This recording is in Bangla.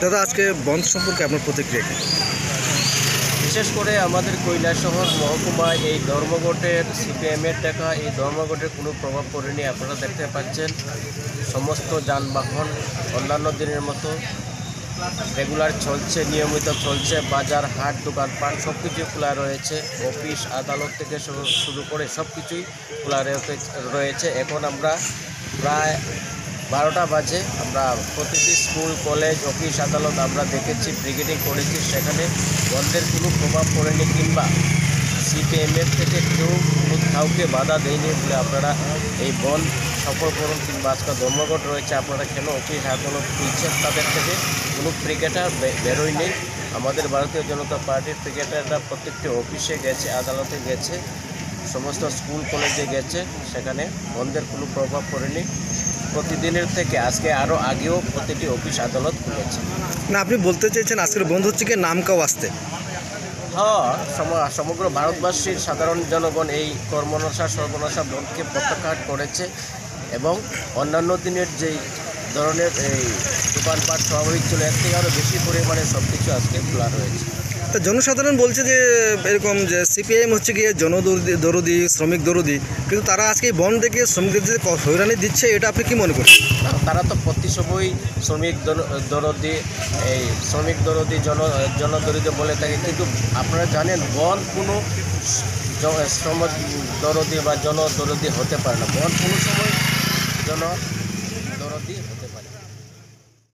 দাদা, আজকে বন্ধ সম্পর্কে আপনার প্রতিক্রিয়া কি? বিশেষ করে আমাদের কৈলাসহর মহকুমায় এই ধর্মঘটের সিপিএমের দেখা এই ধর্মঘটের কোনো প্রভাব পড়েনি। আপনারা দেখতে পাচ্ছেন সমস্ত যানবাহন অন্যান্য দিনের মতো রেগুলার চলছে, নিয়মিত চলছে। বাজার, হাট, দোকানপাট সব কিছুই খোলা রয়েছে। অফিস আদালত থেকে শুরু করে সব কিছুই খোলা রয়েছে। এখন আমরা প্রায় 12টা বাজে। আমরা প্রতিটি স্কুল, কলেজ, অফিস আদালত আমরা দেখেছি, ব্রিগেডিং করেছি, সেখানে বন্ধের কোনো প্রভাব পড়েনি কিংবা সিপিএমের থেকে কাউকে বাধা দেয়নি বলে আপনারা এই বন্ধ সফল করুন কিংবা আজকে ধর্মঘট রয়েছে আপনারা কেন অফিস আদালত খুলছেন, তাদের থেকে কোনো ক্রিকেটার বেরোয়নি। আমাদের ভারতীয় জনতা পার্টির ক্রিকেটাররা প্রত্যেকটি অফিসে গেছে, আদালতে গেছে, সমস্ত স্কুল কলেজে গেছে, সেখানে বন্ধের কোনো প্রভাব পড়েনি। প্রতিদিনের থেকে আজকে আরও আগেও প্রতিটি অফিস আদালত খুলেছে। না, আপনি বলতে চাইছেন আজকের বন্ধ হচ্ছে কি নামকাও আসতে? হ্যাঁ, সমগ্র ভারতবাসীর সাধারণ জনগণ এই কর্মনাশা সর্বনাশা বন্ধকে প্রত্যাখ্যান করেছে এবং অন্যান্য দিনের যেই ধরনের এই দোকানপাট স্বাভাবিক ছিল, এর থেকে আরও বেশি পরিমাণে সব কিছু আজকে খোলা রয়েছে। তা জনসাধারণ বলছে যে এরকম যে সিপিআইএম হচ্ছে গিয়ে জনদরদি, শ্রমিক দরদি, কিন্তু তারা আজকে এই বন্ধ দেখে শ্রমিকদের যে হয়রানি দিচ্ছে, এটা আপনি কি মনে করছেন? তারা তো প্রতি সময়ই শ্রমিক দরদি, এই শ্রমিক দরদি, জনদরদি বলে থাকে, কিন্তু আপনারা জানেন বন্ধ কোনো শ্রমিক দরদি বা জনদরদি হতে পারে না। বন্ধ কোনো সময়